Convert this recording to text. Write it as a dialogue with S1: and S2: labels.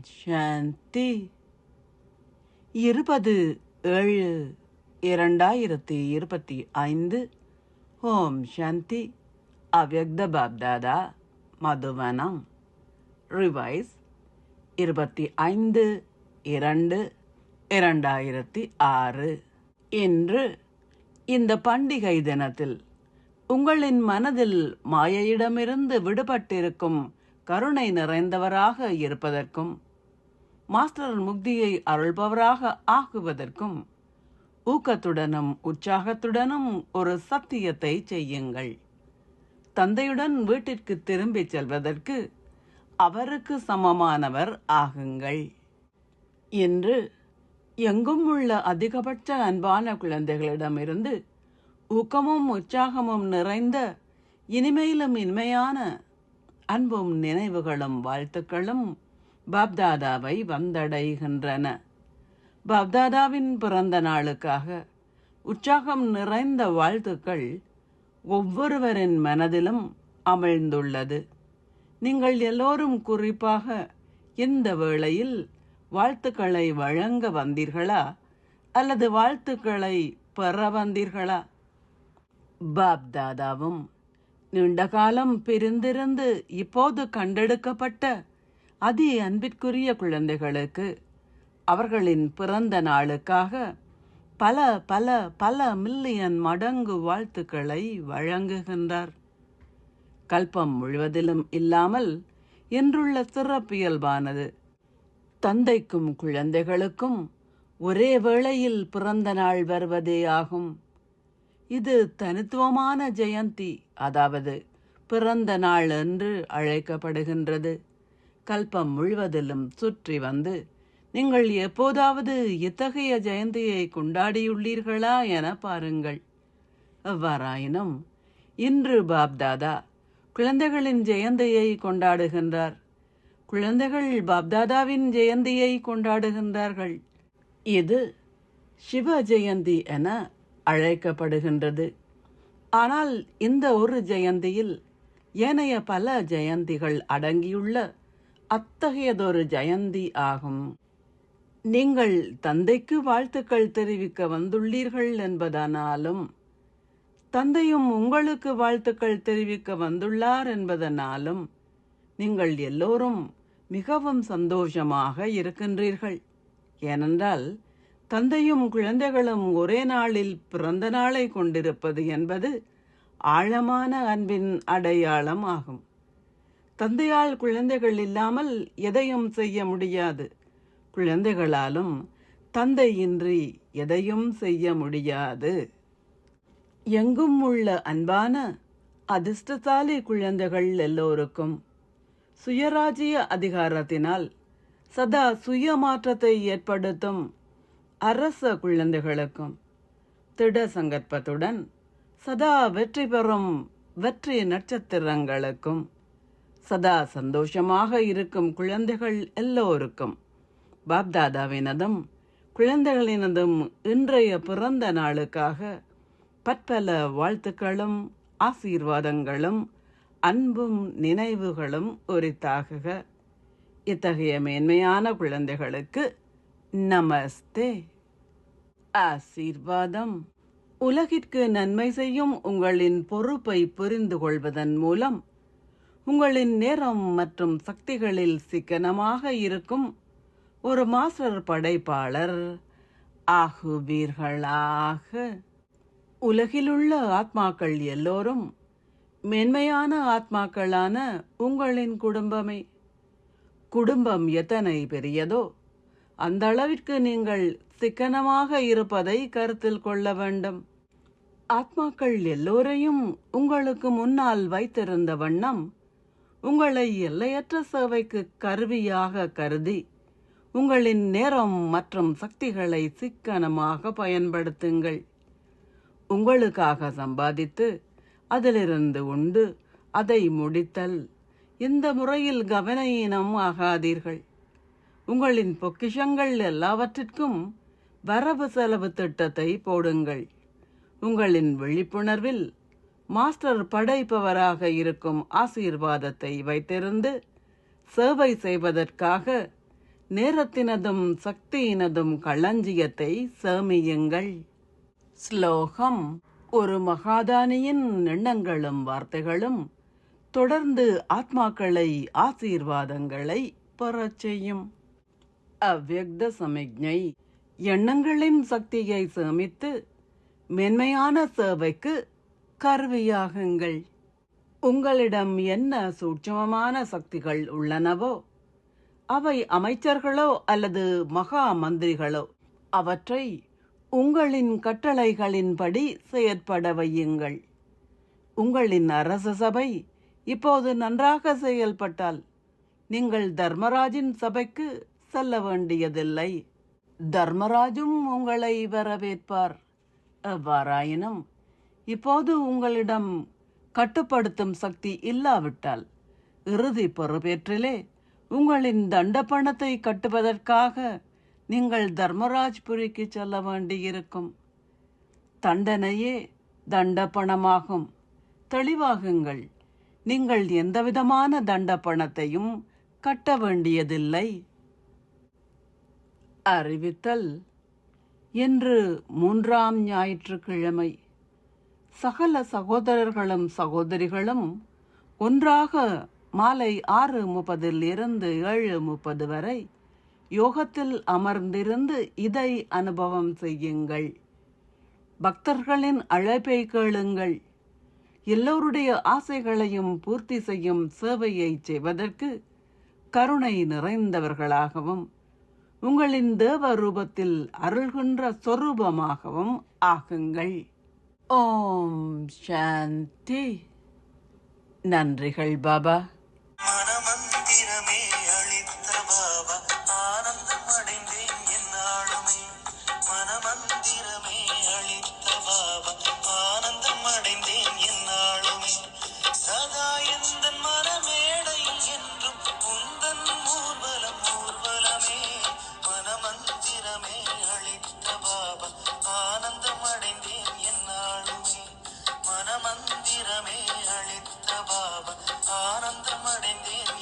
S1: சாந்தி. 20/7/2025. ஓம் சாந்தி. அவ்யக்த பாப்தாதா மதுவனம். ரிவைஸ் 25/2/2006. இன்று இந்த பண்டிகை தினத்தில் உங்களின் மனதில் மாயையிடமிருந்து விடுபட்டிருக்கும் கருணை நிறைந்தவராக இருப்பதற்கும் மாஸ்டர் முக்தியை அருள்பவராக ஆகுவதற்கும் ஊக்கத்துடனும் உற்சாகத்துடனும் ஒரு சத்தியத்தை செய்யுங்கள். தந்தையுடன் வீட்டிற்கு திரும்பிச் செல்வதற்கு அவருக்கு சமமானவர் ஆகுங்கள். இன்று எங்கும் உள்ள அதிகபட்ச அன்பான குழந்தைகளிடமிருந்து ஊக்கமும் உற்சாகமும் நிறைந்த இனிமையிலும் இனிமையான அன்பும் நினைவுகளும் வாழ்த்துக்களும் பாப்தாதாவை வந்தடைகின்றன. பாப்தாதாவின் பிறந்த நாளுக்காக உற்சாகம் நிறைந்த வாழ்த்துக்கள் ஒவ்வொருவரின் மனதிலும் அமிழ்ந்துள்ளது. நீங்கள் எல்லோரும் குறிப்பாக இந்த வேளையில் வாழ்த்துக்களை வழங்க வந்தீர்களா அல்லது வாழ்த்துக்களை பெற வந்தீர்களா? பாப்தாதாவும் நீண்ட காலம் பிரிந்திருந்து இப்போது கண்டெடுக்கப்பட்ட அதி அன்பிற்குரிய குழந்தைகளுக்கு அவர்களின் பிறந்த நாளுக்காக பல பல பல மில்லியன் மடங்கு வாழ்த்துக்களை வழங்குகின்றார். கல்பம் முழுவதிலும் இல்லாமல் இன்றுள்ள சிறப்பியல்பானது தந்தைக்கும் குழந்தைகளுக்கும் ஒரே வேளையில் பிறந்த நாள் வருவதே ஆகும். இது தனித்துவமான ஜெயந்தி, அதாவது பிறந்த நாள் என்று அழைக்கப்படுகின்றது. கல்பம் முழுவதிலும் சுற்றி வந்து நீங்கள் எப்போதாவது இத்தகைய ஜெயந்தியை கொண்டாடியுள்ளீர்களா என பாருங்கள். எவ்வாறாயினும் இன்று பாப்தாதா குழந்தைகளின் ஜெயந்தியை கொண்டாடுகின்றார். குழந்தைகள் பாப்தாதாவின் ஜெயந்தியை கொண்டாடுகின்றார்கள். இது சிவ ஜெயந்தி என அழைக்கப்படுகின்றது. ஆனால் இந்த ஒரு ஜெயந்தியில் ஏனைய பல ஜெயந்திகள் அடங்கியுள்ள அத்தகையதொரு ஜெயந்தி ஆகும். நீங்கள் தந்தைக்கு வாழ்த்துக்கள் தெரிவிக்க வந்துள்ளீர்கள் என்பதனாலும் தந்தையும் உங்களுக்கு வாழ்த்துக்கள் தெரிவிக்க வந்துள்ளார் என்பதனாலும் நீங்கள் எல்லோரும் மிகவும் சந்தோஷமாக இருக்கின்றீர்கள். ஏனென்றால் தந்தையும் குழந்தைகளும் ஒரே நாளில் பிறந்த நாளை கொண்டிருப்பது என்பது ஆழமான அன்பின் அடையாளம் ஆகும். தந்தையால் குழந்தைகள் இல்லாமல் எதையும் செய்ய முடியாது. குழந்தைகளாலும் தந்தையின்றி எதையும் செய்ய முடியாது. எங்கும் உள்ள அன்பான அதிர்ஷ்டசாலி குழந்தைகள் எல்லோருக்கும் சுயராஜ்ய அதிகாரத்தினால் சதா சுய மாற்றத்தை ஏற்படுத்தும் அரச குழந்தைகளுக்கும் திட சங்கற்பத்துடன் சதா வெற்றி பெறும் வெற்றி நட்சத்திரங்களுக்கும் சதா சந்தோஷமாக இருக்கும் குழந்தைகள் எல்லோருக்கும் பாப்தாதாவினதும் குழந்தைகளினதும் இன்றைய பிறந்த நாளுக்காக பற்பல வாழ்த்துக்களும் ஆசீர்வாதங்களும் அன்பும் நினைவுகளும் உரித்தாகுக. இத்தகைய மேன்மையான குழந்தைகளுக்கு நமஸ்தே. ஆசீர்வாதம். உலகிற்கு நன்மை செய்யும் உங்களின் பொறுப்பை புரிந்து கொள்வதன் மூலம் உங்களின் நேரம் மற்றும் சக்திகளில் சிக்கனமாக இருக்கும் ஒரு மாஸ்டர் படைப்பாளர் ஆகுவீர்களாக. உலகிலுள்ள ஆத்மாக்கள் எல்லோரும் மேன்மையான ஆத்மாக்களான உங்களின் குடும்பமே. குடும்பம் எத்தனை பெரியதோ அந்த அளவிற்கு நீங்கள் சிக்கனமாக இருப்பதை கருத்தில் கொள்ள வேண்டும். ஆத்மாக்கள் எல்லோரையும் உங்களுக்கு முன்னால் வைத்திருந்த வண்ணம் உங்களை எல்லையற்ற சேவைக்கு கருவியாக கருதி உங்களின் நேரம் மற்றும் சக்திகளை சிக்கனமாக பயன்படுத்துங்கள். உங்களுக்காக சம்பாதித்து அதிலிருந்து உண்டு அதை முடித்தல். இந்த முறையில் கவனயீனம் ஆகாதீர்கள். உங்களின் பொக்கிஷங்கள் எல்லாவற்றிற்கும் வரவு செலவு திட்டத்தை போடுங்கள். உங்களின் விழிப்புணர்வில் மாஸ்டர் படைப்பவராக இருக்கும் ஆசீர்வாதத்தை வைத்திருந்து சேவை செய்வதற்காக நேரத்தினதும் சக்தியினதும் களஞ்சியத்தை சேமியுங்கள். ஸ்லோகம். ஒரு மகாதானியின் எண்ணங்களும் வார்த்தைகளும் தொடர்ந்து ஆத்மாக்களை ஆசீர்வாதங்களை பெறச் செய்யும். அவ்யக்த சமிக்ஞை. எண்ணங்களின் சக்தியை சேமித்து மென்மையான சேவைக்கு கருவியாகுங்கள். உங்களிடம் என்ன சூட்சுமமான சக்திகள் உள்ளனவோ அவை அமைச்சர்களோ அல்லது மகா மந்திரிகளோ அவற்றை உங்களின் கட்டளைகளின்படி செயற்பட வையுங்கள். உங்களின் அரச சபை இப்போது நன்றாக செயல்பட்டால் நீங்கள் தர்மராஜின் சபைக்கு செல்ல வேண்டியதில்லை. தர்மராஜும் உங்களை வரவேற்பார். எவ்வாறாயினும் இப்போது உங்களிடம் கட்டுப்படுத்தும் சக்தி இல்லாவிட்டால் இறுதி பொறுப்பேற்றிலே உங்களின் தண்ட பணத்தை கட்டுவதற்காக நீங்கள் தர்மராஜ்புரிக்கு செல்ல வேண்டியிருக்கும். தண்டனையே தண்ட பணமாகும். தெளிவாகுங்கள். நீங்கள் எந்தவிதமான தண்ட பணத்தையும் கட்ட வேண்டியதில்லை. அறிவித்தல். இன்று 3ஆம் ஞாயிற்றுக்கிழமை. சகல சகோதரர்களும் சகோதரிகளும் ஒன்றாக மாலை 6:30 7:30 வரை யோகத்தில் அமர்ந்திருந்து இதை அனுபவம் செய்யுங்கள். பக்தர்களின் அழைப்பை கேளுங்கள். எல்லோருடைய ஆசைகளையும் பூர்த்தி செய்யும் சேவையை செய்வதற்கு கருணை நிறைந்தவர்களாகவும் உங்களின் தேவ ரூபத்தில் அருள்கின்ற சொரூபமாகவும் ஆகுங்கள். ஓம் சாந்தி. நன்றிகள் பாபா.
S2: மனமந்திரமே அளித்த பாபா, ஆனந்தம் அடைந்தேன் என்னாலுமே. மனமந்திரமே அளித்த பாபா, ஆனந்தம் அடைந்தேன் என்னாலுமே. சதா எந்தன் மனமேடையில் என்றும் உந்தன் ஊர்வலம் ஊர்வலமே. மனமந்திரமே அளித்த பாபா, ஆனந்தம் அடைந்தேன் என்னாலுமே. மனமந்திரமே அளித்த பாபா, ஆனந்தம் அடைந்தேன்